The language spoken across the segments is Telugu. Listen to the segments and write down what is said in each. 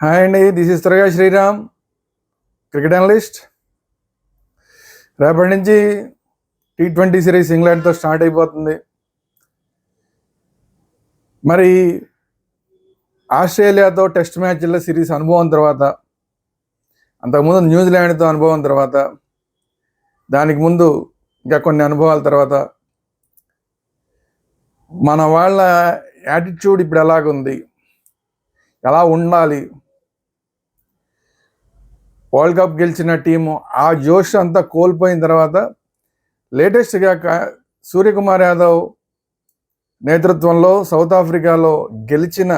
హాయ్ అండి, దిస్ ఇస్ త్రగా శ్రీరామ్, క్రికెట్ అనలిస్ట్. రేపటి నుంచి T20 సిరీస్ ఇంగ్లాండ్తో స్టార్ట్ అయిపోతుంది. మరి ఆస్ట్రేలియాతో టెస్ట్ మ్యాచ్ల సిరీస్ అనుభవం తర్వాత, అంతకుముందు న్యూజిలాండ్తో అనుభవం తర్వాత, దానికి ముందు ఇంకా కొన్ని అనుభవాల తర్వాత మన వాళ్ళ యాటిట్యూడ్ ఇప్పుడు ఎలాగుంది, ఎలా ఉండాలి, వరల్డ్ కప్ గెలిచిన టీము ఆ జోష్ అంతా కోల్పోయిన తర్వాత లేటెస్ట్గా సూర్యకుమార్ యాదవ్ నేతృత్వంలో సౌత్ ఆఫ్రికాలో గెలిచిన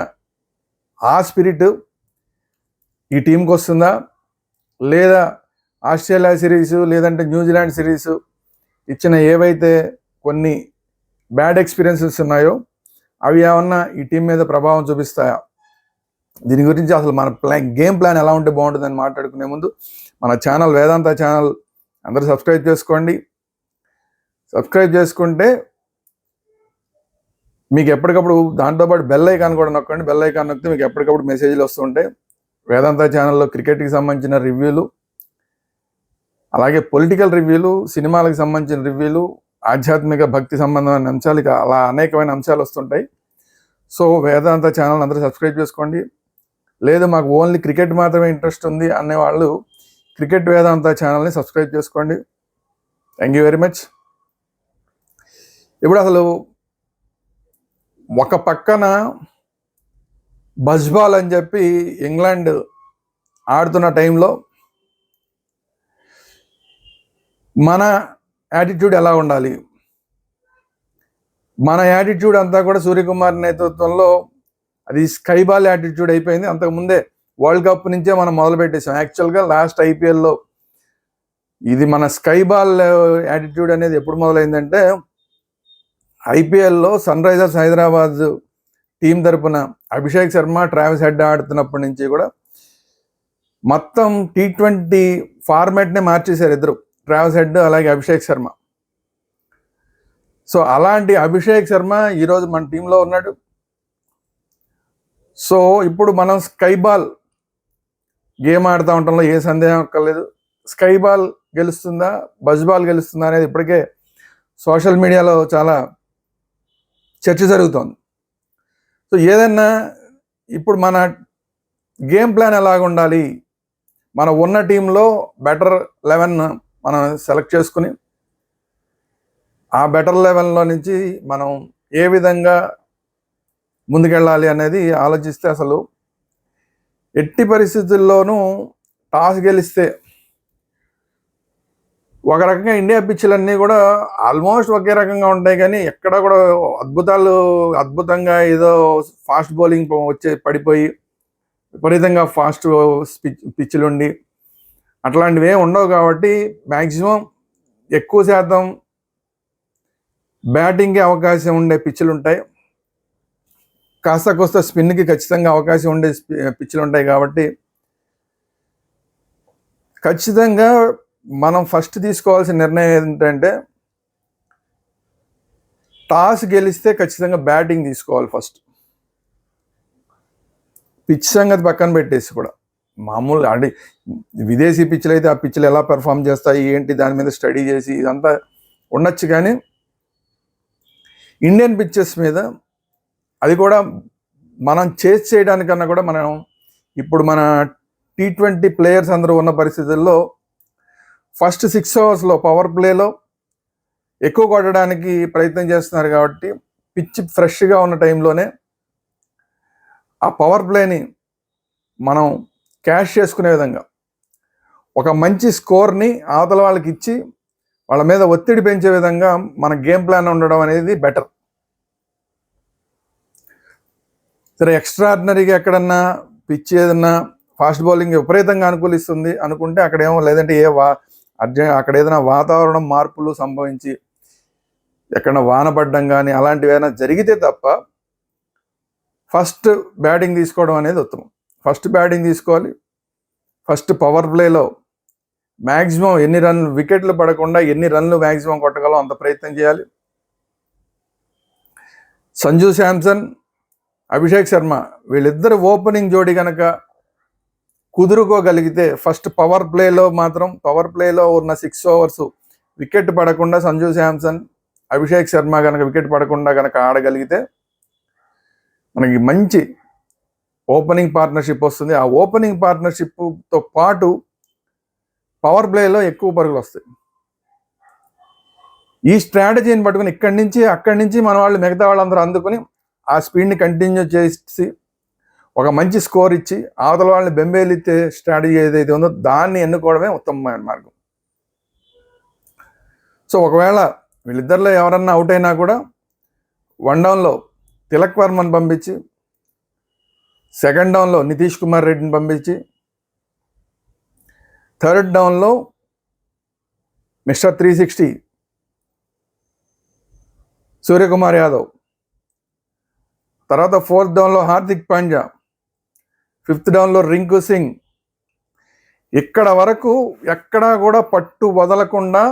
ఆ స్పిరిట్ ఈ టీంకి వస్తుందా, లేదా ఆస్ట్రేలియా సిరీసు లేదంటే న్యూజిలాండ్ సిరీసు ఇచ్చిన ఏవైతే కొన్ని బ్యాడ్ ఎక్స్పీరియన్సెస్ ఉన్నాయో అవి ఏమన్నా ఈ టీం మీద ప్రభావం చూపిస్తాయా? దీని గురించి అసలు మన గేమ్ ప్లాన్ ఎలా ఉంటే బాగుంటుందని మాట్లాడుకునే ముందు మన ఛానల్ వేదాంత ఛానల్ అందరూ సబ్స్క్రైబ్ చేసుకోండి. సబ్స్క్రైబ్ చేసుకుంటే మీకు ఎప్పటికప్పుడు దాంతోపాటు బెల్ ఐకాన్ కూడా నొక్కండి. బెల్ ఐకాన్ నొక్కితే మీకు ఎప్పటికప్పుడు మెసేజ్లు వస్తుంటాయి. వేదాంత ఛానల్లో క్రికెట్కి సంబంధించిన రివ్యూలు, అలాగే పొలిటికల్ రివ్యూలు, సినిమాలకు సంబంధించిన రివ్యూలు, ఆధ్యాత్మిక భక్తి సంబంధమైన అంశాలు, అలా అనేకమైన అంశాలు వస్తుంటాయి. సో వేదాంత ఛానల్ అందరూ సబ్స్క్రైబ్ చేసుకోండి. లేదు మాకు ఓన్లీ క్రికెట్ మాత్రమే ఇంట్రెస్ట్ ఉంది అనేవాళ్ళు క్రికెట్ వేదాంత ఛానల్ని సబ్స్క్రైబ్ చేసుకోండి. Thank you very much. ఇప్పుడు అసలు ఒక పక్కన బజ్బాల్ అని చెప్పి ఇంగ్లాండ్ ఆడుతున్న టైంలో మన యాటిట్యూడ్ ఎలా ఉండాలి, మన యాటిట్యూడ్ అంతా కూడా సూర్యకుమార్ నేతృత్వంలో అది స్కై బాల్ యాటిట్యూడ్ అయిపోయింది. అంతకుముందే వరల్డ్ కప్ నుంచే మనం మొదలు పెట్టేసాం. యాక్చువల్గా లాస్ట్ ఐపీఎల్లో ఇది మన స్కై బాల్ యాటిట్యూడ్ అనేది ఎప్పుడు మొదలైందంటే, ఐపీఎల్లో సన్ రైజర్స్ హైదరాబాద్ టీం తరపున అభిషేక్ శర్మ, ట్రావిస్ హెడ్ ఆడుతున్నప్పటి నుంచి కూడా మొత్తం T20 ఫార్మాట్నే మార్చేశారు ఇద్దరు, ట్రావిస్ హెడ్ అలాగే అభిషేక్ శర్మ. సో అలాంటి అభిషేక్ శర్మ ఈరోజు మన టీంలో ఉన్నాడు. సో ఇప్పుడు మనం స్కై బాల్ గేమ్ ఆడుతూ ఉండటంలో ఏ సందేహం అక్కర్లేదు. స్కై బాల్ గెలుస్తుందా, బజ్ బాల్ గెలుస్తుందా అనేది ఇప్పటికే సోషల్ మీడియాలో చాలా చర్చ జరుగుతోంది. సో ఏదన్నా ఇప్పుడు మన గేమ్ ప్లాన్ ఎలాగ ఉండాలి, మన ఉన్న టీంలో బెటర్ 11 మనం సెలెక్ట్ చేసుకుని ఆ బెటర్ 11లో నుంచి మనం ఏ విధంగా ముందుకెళ్ళాలి అనేది ఆలోచిస్తే, అసలు ఎట్టి పరిస్థితుల్లోనూ టాస్ గెలిస్తే ఒక రకంగా ఇండియా పిచ్చులన్నీ కూడా ఆల్మోస్ట్ ఒకే రకంగా ఉంటాయి, కానీ ఎక్కడ కూడా అద్భుతంగా ఏదో ఫాస్ట్ బౌలింగ్ పడిపోయి విపరీతంగా ఫాస్ట్ పిచ్చులుండి అట్లాంటివి ఏమి ఉండవు. కాబట్టి మ్యాక్సిమం ఎక్కువ శాతం బ్యాటింగ్కి అవకాశం ఉండే పిచ్చులు ఉంటాయి, కాస్త కోస్త స్పిన్కి ఖచ్చితంగా అవకాశం ఉండే పిచ్చులు ఉంటాయి. కాబట్టి ఖచ్చితంగా మనం ఫస్ట్ తీసుకోవాల్సిన నిర్ణయం ఏంటంటే, టాస్ గెలిస్తే ఖచ్చితంగా బ్యాటింగ్ తీసుకోవాలి ఫస్ట్. పిచ్ సంగతి పక్కన పెట్టేసి కూడా మామూలు అంటే విదేశీ పిచ్చులు అయితే ఆ పిచ్చులు ఎలా పెర్ఫామ్ చేస్తాయి ఏంటి దాని మీద స్టడీ చేసి ఇదంతా ఉండొచ్చు, కానీ ఇండియన్ పిచ్చెస్ మీద అది కూడా మనం చేయడానికన్నా కూడా మనం ఇప్పుడు మన T20 ప్లేయర్స్ అందరూ ఉన్న పరిస్థితుల్లో ఫస్ట్ 6 ఓవర్స్లో పవర్ ప్లేలో ఎక్కువ కొట్టడానికి ప్రయత్నం చేస్తున్నారు. కాబట్టి పిచ్ ఫ్రెష్గా ఉన్న టైంలోనే ఆ పవర్ ప్లేని మనం క్యాష్ చేసుకునే విధంగా ఒక మంచి స్కోర్ని అవతల వాళ్ళకి ఇచ్చి వాళ్ళ మీద ఒత్తిడి పెంచే విధంగా మన గేమ్ ప్లాన్ ఉండడం అనేది బెటర్. సరే, ఎక్స్ట్రాడినరీగా ఎక్కడన్నా పిచ్ ఏదన్నా ఫాస్ట్ బౌలింగ్ విపరీతంగా అనుకూలిస్తుంది అనుకుంటే అక్కడేమో, లేదంటే అక్కడ ఏదైనా వాతావరణం మార్పులు సంభవించి ఎక్కడన్నా వాన పడ్డం కానీ అలాంటివి ఏదైనా జరిగితే తప్ప ఫస్ట్ బ్యాటింగ్ తీసుకోవడం అనేది ఉత్తమం. ఫస్ట్ బ్యాటింగ్ తీసుకోవాలి. ఫస్ట్ పవర్ ప్లేలో మ్యాక్సిమం వికెట్లు పడకుండా ఎన్ని రన్లు మ్యాక్సిమం కొట్టగలం అంత ప్రయత్నం చేయాలి. సంజు శాంసన్, అభిషేక్ శర్మ వీళ్ళిద్దరు ఓపెనింగ్ జోడి కనుక కుదురుకోగలిగితే ఫస్ట్ పవర్ ప్లేలో ఉన్న 6 ఓవర్స్ వికెట్ పడకుండా సంజు శాంసన్, అభిషేక్ శర్మ కనుక వికెట్ పడకుండా కనుక ఆడగలిగితే మనకి మంచి ఓపెనింగ్ పార్ట్నర్షిప్ వస్తుంది. ఆ ఓపెనింగ్ పార్ట్నర్షిప్తో పాటు పవర్ ప్లేలో ఎక్కువ పరుగులు వస్తాయి. ఈ స్ట్రాటజీని పట్టుకుని అక్కడి నుంచి మన వాళ్ళు మిగతా వాళ్ళందరూ అందుకుని ఆ స్పీడ్ని కంటిన్యూ చేసి ఒక మంచి స్కోర్ ఇచ్చి అవతల వాళ్ళని బెంబేలిచ్చే స్ట్రాటజీ ఏదైతే ఉందో దాన్ని ఎన్నుకోవడమే ఉత్తమమైన మార్గం. సో ఒకవేళ వీళ్ళిద్దరిలో ఎవరన్నా అవుట్ అయినా కూడా 1 డౌన్లో తిలక్ వర్మని పంపించి, 2nd డౌన్లో నితీష్ కుమార్ రెడ్డిని పంపించి, 3rd డౌన్లో మిస్టర్ 360 సూర్యకుమార్ యాదవ్, తర్వాత 4th డౌన్లో హార్దిక్ పాండ్యా, 5th డౌన్లో రింకు సింగ్. ఇక్కడ వరకు ఎక్కడా కూడా పట్టు వదలకుండా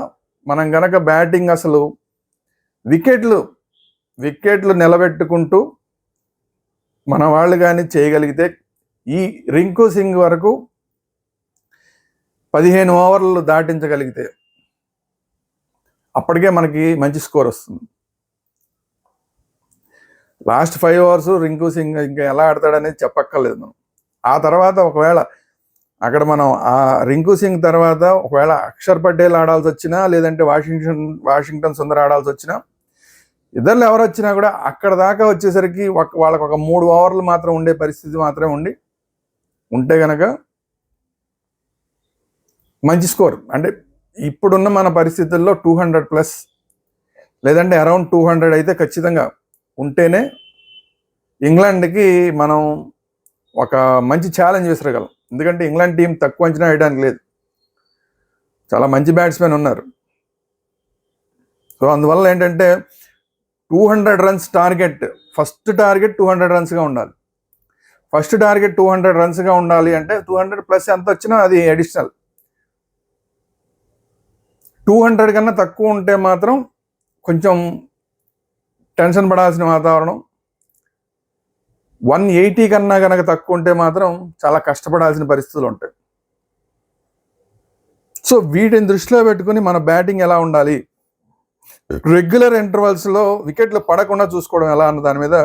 మనం గనక బ్యాటింగ్ అసలు వికెట్లు నిలబెట్టుకుంటూ మన వాళ్ళు కానీ చేయగలిగితే ఈ రింకు సింగ్ వరకు 15 ఓవర్లు దాటించగలిగితే అప్పటికే మనకి మంచి స్కోర్ వస్తుంది. లాస్ట్ 5 ఓవర్స్ రింకు సింగ్ ఇంకా ఎలా ఆడతాడనేది చెప్పక్కర్లేదు మనం. ఆ తర్వాత ఒకవేళ అక్కడ మనం ఆ రింకు సింగ్ తర్వాత ఒకవేళ అక్షర్ పటేల్ ఆడాల్సి వచ్చినా, లేదంటే వాషింగ్టన్ సుందర్ ఆడాల్సి వచ్చినా, ఇద్దరు ఎవరు వచ్చినా కూడా అక్కడ దాకా వచ్చేసరికి వాళ్ళకు ఒక 3 ఓవర్లు మాత్రం ఉండే పరిస్థితి మాత్రమే ఉంటే కనుక మంచి స్కోర్. అంటే ఇప్పుడున్న మన పరిస్థితుల్లో 200+ లేదంటే అరౌండ్ 200 అయితే ఖచ్చితంగా ఉంటేనే ఇంగ్లాండ్కి మనం ఒక మంచి ఛాలెంజ్ విసరగలం. ఎందుకంటే ఇంగ్లాండ్ టీం తక్కువ అంచనా వేయడానికి లేదు, చాలా మంచి బ్యాట్స్మెన్ ఉన్నారు. సో అందువల్ల ఏంటంటే 200 రన్స్ టార్గెట్, ఫస్ట్ టార్గెట్ 200 రన్స్గా ఉండాలి. ఫస్ట్ టార్గెట్ 200 రన్స్గా ఉండాలి అంటే 200+ ఎంత వచ్చినా అది అడిషనల్. 200 కన్నా తక్కువ ఉంటే మాత్రం కొంచెం టెన్షన్ పడాల్సిన వాతావరణం. 180 కన్నా కనుక తక్కువ ఉంటే మాత్రం చాలా కష్టపడాల్సిన పరిస్థితులు ఉంటాయి. సో వీటిని దృష్టిలో పెట్టుకుని మన బ్యాటింగ్ ఎలా ఉండాలి, రెగ్యులర్ ఇంటర్వల్స్లో వికెట్లు పడకుండా చూసుకోవడం ఎలా అన్న దాని మీద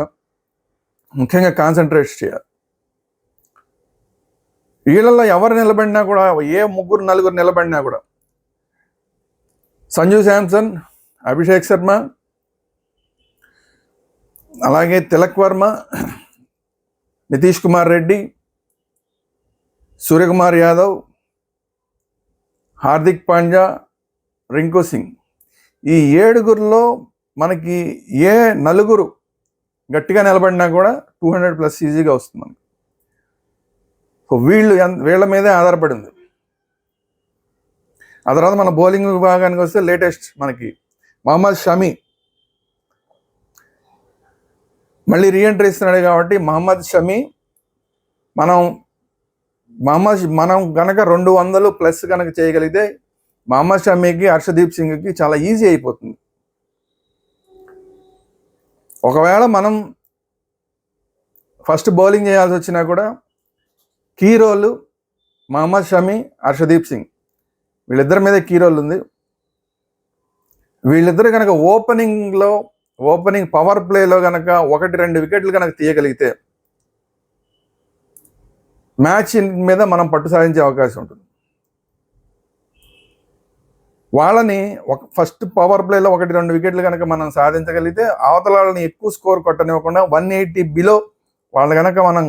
ముఖ్యంగా కాన్సన్ట్రేట్ చేయాలి. వీళ్ళల్లో ఎవరు నిలబడినా కూడా, ఏ 3-4 నిలబడినా కూడా సంజు శాంసన్, అభిషేక్ శర్మ, అలాగే తిలక్ వర్మ, నితీష్ కుమార్ రెడ్డి, సూర్యకుమార్ యాదవ్, హార్దిక్ పాండ్యా, రింకు సింగ్, ఈ 7గురిలో మనకి ఏ 4 గట్టిగా నిలబడినా కూడా 200+ ఈజీగా వస్తుంది మనకి. సో వీళ్ళ మీదే ఆధారపడింది. ఆ తర్వాత మన బౌలింగ్ విభాగానికి వస్తే లేటెస్ట్ మనకి మహమ్మద్ షమి మళ్ళీ రీఎంట్రీ ఇస్తున్నాడు కాబట్టి మహమ్మద్ షమి మనం కనుక 200+ కనుక చేయగలిగితే మహమ్మద్ షమీకి, హర్షదీప్ సింగ్కి చాలా ఈజీ అయిపోతుంది. ఒకవేళ మనం ఫస్ట్ బౌలింగ్ చేయాల్సి వచ్చినా కూడా కీ రోల్ మహమ్మద్ షమి, హర్షదీప్ సింగ్ వీళ్ళిద్దరి మీద కీ రోల్ ఉంది. వీళ్ళిద్దరు కనుక ఓపెనింగ్ పవర్ ప్లేలో కనుక 1-2 వికెట్లు కనుక తీయగలిగితే మ్యాచ్ మీద మనం పట్టు సాధించే అవకాశం ఉంటుంది. వాళ్ళని ఫస్ట్ పవర్ ప్లేలో 1-2 వికెట్లు కనుక మనం సాధించగలిగితే అవతల వాళ్ళని ఎక్కువ స్కోర్ కొట్టనివ్వకుండా 180 బిలో వాళ్ళు కనుక మనం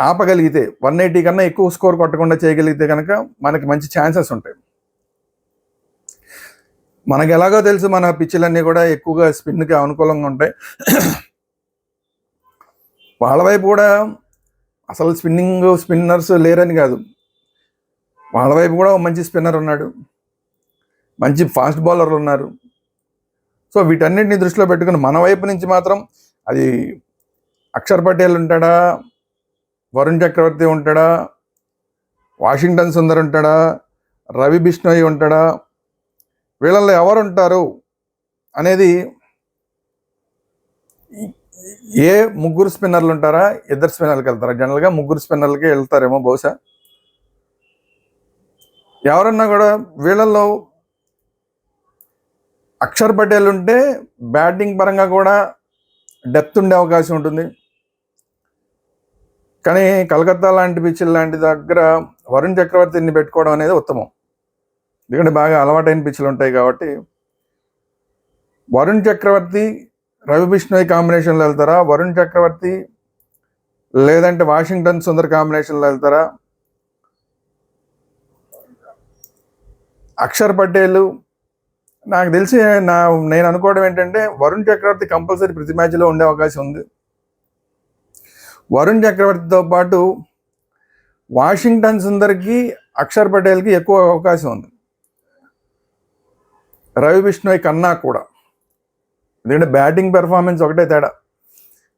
ఆపగలిగితే, 180 కన్నా ఎక్కువ స్కోర్ కొట్టకుండా చేయగలిగితే కనుక మనకి మంచి ఛాన్సెస్ ఉంటాయి. మనకి ఎలాగో తెలుసు మన పిచ్చులన్నీ కూడా ఎక్కువగా స్పిన్కి అనుకూలంగా ఉంటాయి. వాళ్ళ వైపు కూడా అసలు స్పిన్నర్స్ లేరని కాదు, వాళ్ళ వైపు కూడా మంచి స్పిన్నర్ ఉన్నాడు, మంచి ఫాస్ట్ బౌలర్లు ఉన్నారు. సో వీటన్నిటిని దృష్టిలో పెట్టుకుని మన వైపు నుంచి మాత్రం అది అక్షర్ పటేల్ ఉంటాడా, వరుణ్ చక్రవర్తి ఉంటాడా, వాషింగ్టన్ సుందర్ ఉంటాడా, రవి బిష్ణోయ్ ఉంటాడా, వీళ్ళల్లో ఎవరు ఉంటారు అనేది ఏ ముగ్గురు స్పిన్నర్లు ఉంటారా, ఇద్దరు స్పిన్నర్లకి వెళ్తారా? జనరల్గా ముగ్గురు స్పిన్నర్లకి వెళ్తారేమో బహుశా. ఎవరన్నా కూడా వీళ్ళల్లో అక్షర్ పటేల్ ఉంటే బ్యాటింగ్ పరంగా కూడా డెప్త్ ఉండే అవకాశం ఉంటుంది. కానీ కలకత్తా లాంటి పిచ్చుల లాంటి దగ్గర వరుణ్ చక్రవర్తిని పెట్టుకోవడం అనేది ఉత్తమం. ఎందుకంటే బాగా అలవాటైన పిచ్చులు ఉంటాయి కాబట్టి. వరుణ్ చక్రవర్తి రవి బిష్ణోయ్ కాంబినేషన్లో వెళ్తారా, వరుణ్ చక్రవర్తి లేదంటే వాషింగ్టన్ సుందర్ కాంబినేషన్లో వెళ్తారా, అక్షర్ పటేల్? నాకు తెలిసి నేను అనుకోవడం ఏంటంటే వరుణ్ చక్రవర్తి కంపల్సరీ ప్రతి మ్యాచ్లో ఉండే అవకాశం ఉంది. వరుణ్ చక్రవర్తితో పాటు వాషింగ్టన్ సుందర్కి, అక్షర్ పటేల్కి ఎక్కువ అవకాశం ఉంది రవి బిష్ణోయ్ కన్నా కూడా. ఎందుకంటే బ్యాటింగ్ పెర్ఫార్మెన్స్ ఒకటే తేడా.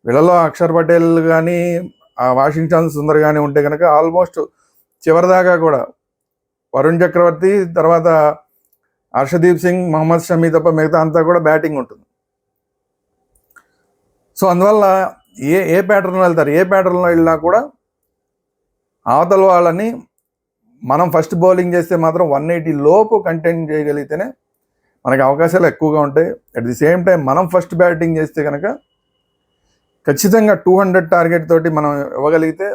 వీళ్ళలో అక్షర్ పటేల్ కానీ వాషింగ్టన్ సుందర్ కానీ ఉంటే కనుక ఆల్మోస్ట్ చివరిదాకా కూడా వరుణ్ చక్రవర్తి తర్వాత హర్షదీప్ సింగ్, మహమ్మద్ షమీ తప్ప మిగతా అంతా కూడా బ్యాటింగ్ ఉంటుంది. సో అందువల్ల ఏ ప్యాటర్న్లో వెళ్తారు, ఏ ప్యాటర్న్లో వెళ్ళినా కూడా అవతల వాళ్ళని మనం ఫస్ట్ బౌలింగ్ చేస్తే మాత్రం 180 లోపు కంటైన్ చేయగలిగితేనే మనకి అవకాశాలు ఎక్కువగా ఉంటాయి. అట్ ది సేమ్ టైం మనం ఫస్ట్ బ్యాటింగ్ చేస్తే కనుక ఖచ్చితంగా 200 టార్గెట్ తోటి మనం ఇవ్వగలిగితే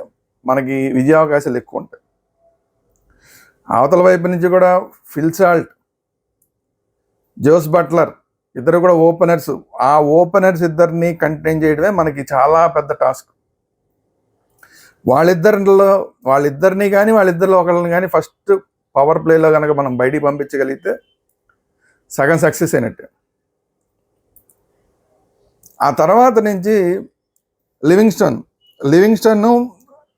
మనకి విజయావకాశాలు ఎక్కువ ఉంటాయి. అవతల వైపు నుంచి కూడా ఫిల్ సాల్ట్, జోస్ బట్లర్ ఇద్దరు కూడా ఓపెనర్స్. ఆ ఓపెనర్స్ ఇద్దరిని కంటైన్ చేయడమే మనకి చాలా పెద్ద టాస్క్. వాళ్ళిద్దరిని కానీ వాళ్ళిద్దరిలో ఒకళ్ళని కానీ ఫస్ట్ పవర్ ప్లేలో కనుక మనం బయటికి పంపించగలిగితే సగం సక్సెస్ అయినట్టే. ఆ తర్వాత నుంచి లివింగ్స్టన్,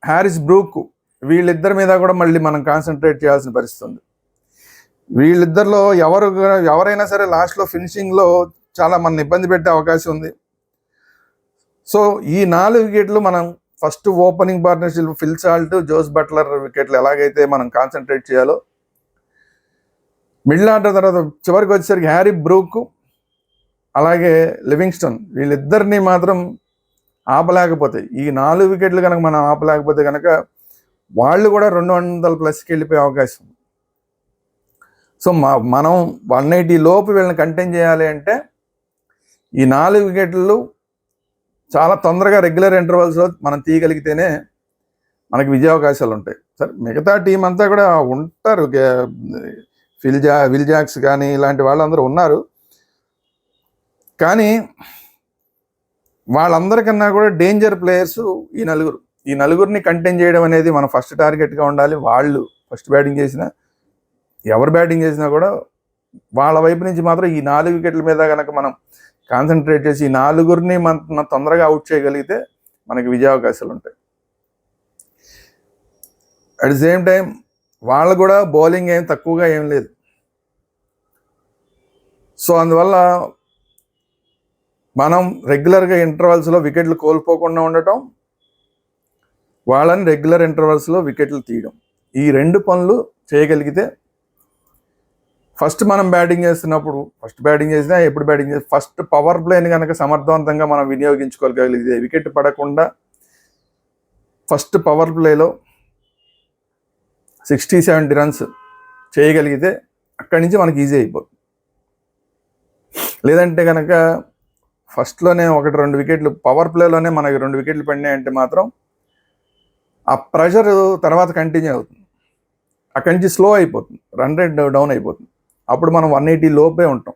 హ్యారిస్ బ్రూక్ వీళ్ళిద్దరి మీద కూడా మళ్ళీ మనం కాన్సన్ట్రేట్ చేయాల్సిన పరిస్థితి ఉంది. వీళ్ళిద్దరిలో ఎవరైనా సరే లాస్ట్లో ఫినిషింగ్లో చాలా మన ఇబ్బంది పెట్టే అవకాశం ఉంది. సో ఈ 4 వికెట్లు మనం first opening partnership Phil Salt, Jos Buttler వికెట్లు ఎలాగైతే మనం కాన్సన్ట్రేట్ చేయాలో, మిడిల్ ఆర్డర్ తర్వాత చివరికి వచ్చేసరికి హ్యారీ బ్రూక్ అలాగే లివింగ్స్టన్ వీళ్ళిద్దరిని మాత్రం ఆపలేకపోతే, ఈ 4 వికెట్లు కనుక మనం ఆపలేకపోతే కనుక వాళ్ళు కూడా 200+ వెళ్ళిపోయే అవకాశం. సో మనం 180 లోపు వీళ్ళని కంటైన్ చేయాలి అంటే ఈ 4 వికెట్లు చాలా తొందరగా రెగ్యులర్ ఇంటర్వల్స్లో మనం తీయగలిగితేనే మనకి విజయావకాశాలు ఉంటాయి. సరే మిగతా టీం అంతా కూడా ఉంటారు, విల్ జాక్స్ కానీ ఇలాంటి వాళ్ళందరూ ఉన్నారు. కానీ వాళ్ళందరికన్నా కూడా డేంజర్ ప్లేయర్స్ ఈ నలుగురిని కంటైన్ చేయడం అనేది మన ఫస్ట్ టార్గెట్గా ఉండాలి. వాళ్ళు ఫస్ట్ బ్యాటింగ్ చేసినా ఎవరు బ్యాటింగ్ చేసినా కూడా వాళ్ళ వైపు నుంచి మాత్రం ఈ 4 వికెట్ల మీద కనుక మనం కాన్సన్ట్రేట్ చేసి ఈ 4 మనం తొందరగా అవుట్ చేయగలిగితే మనకి విజయావకాశాలు ఉంటాయి. అట్ ది సేమ్ టైం వాళ్ళు కూడా బౌలింగ్ ఏం తక్కువగా ఏం లేదు. సో అందువల్ల మనం రెగ్యులర్గా ఇంటర్వల్స్లో వికెట్లు కోల్పోకుండా ఉండటం, వాళ్ళని రెగ్యులర్ ఇంటర్వల్స్లో వికెట్లు తీయడం, ఈ 2 పనులు చేయగలిగితే ఫస్ట్ మనం బ్యాటింగ్ చేసినప్పుడు ఫస్ట్ పవర్ ప్లేని కనుక సమర్థవంతంగా మనం వినియోగించుకోగలిగితే, వికెట్ పడకుండా ఫస్ట్ పవర్ ప్లేలో 60-70 రన్స్ చేయగలిగితే అక్కడి నుంచి మనకి ఈజీ అయిపోతుంది. లేదంటే కనుక ఫస్ట్లోనే 1-2 వికెట్లు పవర్ ప్లేలోనే మనకి 2 వికెట్లు పడినాయంటే మాత్రం ఆ ప్రెషర్ తర్వాత కంటిన్యూ అవుతుంది. అక్కడి నుంచి స్లో అయిపోతుంది, రన్ రేట్ డౌన్ అయిపోతుంది. అప్పుడు మనం 180 లోపే ఉంటాం.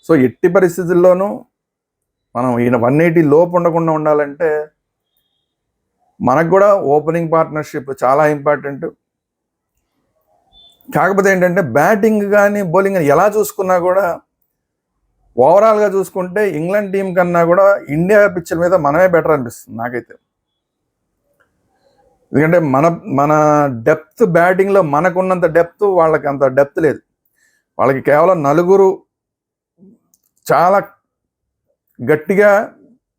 సో ఎట్టి పరిస్థితుల్లోనూ మనం 180 లోపు ఉండకుండా ఉండాలంటే మనకు కూడా ఓపెనింగ్ పార్ట్నర్షిప్ చాలా ఇంపార్టెంట్. కాకపోతే ఏంటంటే బ్యాటింగ్ కానీ బౌలింగ్ కానీ ఎలా చూసుకున్నా కూడా ఓవరాల్గా చూసుకుంటే ఇంగ్లాండ్ టీం కన్నా కూడా ఇండియా పిచ్ల మీద మనమే బెటర్ అనిపిస్తుంది నాకైతే. ఎందుకంటే మన డెప్త్ బ్యాటింగ్లో మనకున్నంత డెప్త్ వాళ్ళకి అంత డెప్త్ లేదు. వాళ్ళకి కేవలం 4 చాలా గట్టిగా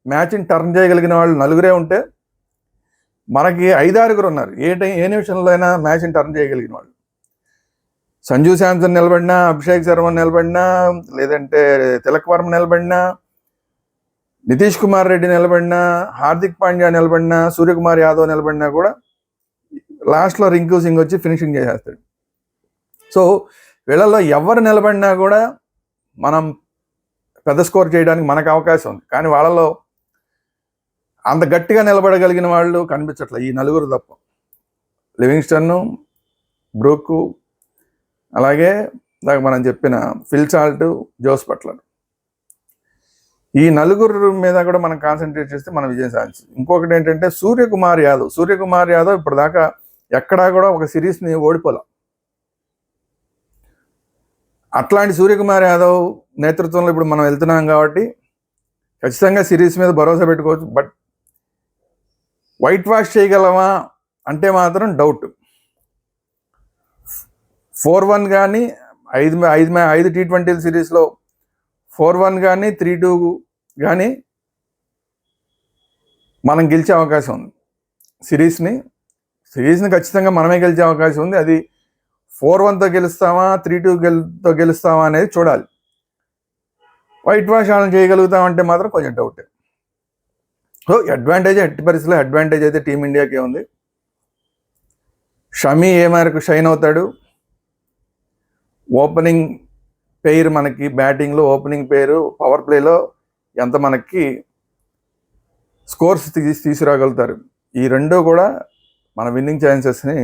మ్యాచ్ని టర్న్ చేయగలిగిన వాళ్ళు 4 ఉంటే మనకి 5-6 ఉన్నారు ఏ నిమిషంలో అయినా మ్యాచ్ని టర్న్ చేయగలిగిన వాళ్ళు. సంజు శాంసన్ నిలబడినా, అభిషేక్ శర్మ నిలబడినా, లేదంటే తిలక్ వర్మ నిలబడినా, నితీష్ కుమార్ రెడ్డి నిలబడినా, హార్దిక్ పాండ్యా నిలబడినా, సూర్యకుమార్ యాదవ్ నిలబడినా కూడా లాస్ట్లో రింకు సింగ్ వచ్చి ఫినిషింగ్ చేసేస్తాడు. సో వీళ్ళల్లో ఎవరు నిలబడినా కూడా మనం పెద్ద స్కోర్ చేయడానికి మనకు అవకాశం ఉంది. కానీ వాళ్ళలో అంత గట్టిగా నిలబడగలిగిన వాళ్ళు కనిపించట్లేదు, ఈ నలుగురు తప్ప. లివింగ్స్టన్, బ్రూక్, అలాగే మనం చెప్పిన ఫిల్ సాల్ట్, జోస్ బట్లర్, ఈ నలుగురు మీద కూడా మనం కాన్సన్ట్రేట్ చేస్తే మనం విజయం సాధించాలి. ఇంకొకటి ఏంటంటే సూర్యకుమార్ యాదవ్ ఇప్పటిదాకా ఎక్కడా కూడా ఒక సిరీస్ని ఓడిపోలే. అట్లాంటి సూర్యకుమార్ యాదవ్ నేతృత్వంలో ఇప్పుడు మనం వెళ్తున్నాం కాబట్టి ఖచ్చితంగా సిరీస్ మీద భరోసా పెట్టుకోవచ్చు. బట్ వైట్ వాష్ చేయగలమా అంటే మాత్రం డౌట్. 4-1 కానీ 5 T20 సిరీస్లో 4-1 కానీ 3-2 కానీ మనం గెలిచే అవకాశం ఉంది. సిరీస్ని ఖచ్చితంగా మనమే గెలిచే అవకాశం ఉంది. అది 4-1తో గెలుస్తామా, 3-2తో గెలుస్తామా అనేది చూడాలి. వైట్ వాష్ వాళ్ళని చేయగలుగుతామంటే మాత్రం కొంచెం డౌటే. సో ఎట్టి పరిస్థితుల్లో అడ్వాంటేజ్ అయితే టీమిండియాకే ఉంది. షమి ఏ మేరకు షైన్ అవుతాడు, ఓపెనింగ్ పేరు మనకి బ్యాటింగ్లో, ఓపెనింగ్ పేరు పవర్ ప్లేలో ఎంత మనకి స్కోర్స్ తీసుకురాగలుగుతారు, ఈ రెండూ కూడా మన విన్నింగ్ ఛాన్సెస్ని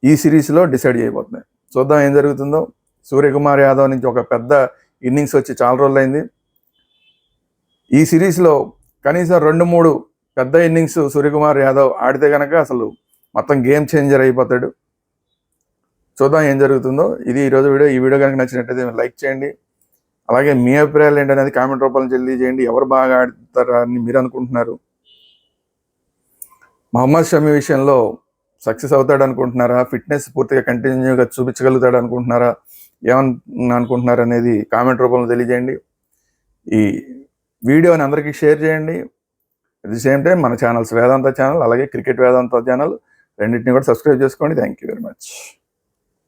ఈ సిరీస్లో డిసైడ్ చేయబోతున్నాయి. చూద్దాం ఏం జరుగుతుందో. సూర్యకుమార్ యాదవ్ నుంచి ఒక పెద్ద ఇన్నింగ్స్ వచ్చి చాలా రోజులైంది. ఈ సిరీస్లో కనీసం 2-3 పెద్ద ఇన్నింగ్స్ సూర్యకుమార్ యాదవ్ ఆడితే కనుక అసలు మొత్తం గేమ్ చేంజర్ అయిపోతాడు. చూద్దాం ఏం జరుగుతుందో. ఇది ఈరోజు వీడియో. ఈ వీడియో కనుక నచ్చినట్టయితే లైక్ చేయండి. అలాగే మీ అభిప్రాయాలు ఏంటనేది కామెంట్ రూపంలో తెలియజేయండి. ఎవరు బాగా ఆడతారని మీరు అనుకుంటున్నారు? మహమ్మద్ షమి విషయంలో సక్సెస్ అవుతాడు అనుకుంటున్నారా? ఫిట్నెస్ పూర్తిగా కంటిన్యూగా చూపించగలుగుతాడు అనుకుంటున్నారా? ఏమని అనుకుంటున్నారు అనేది కామెంట్ రూపంలో తెలియజేయండి. ఈ వీడియోని అందరికీ షేర్ చేయండి. అట్ ది సేమ్ టైం మన ఛానల్స్ వేదాంత ఛానల్, అలాగే క్రికెట్ వేదాంత ఛానల్ రెండింటిని కూడా సబ్స్క్రైబ్ చేసుకోండి. Thank you very much.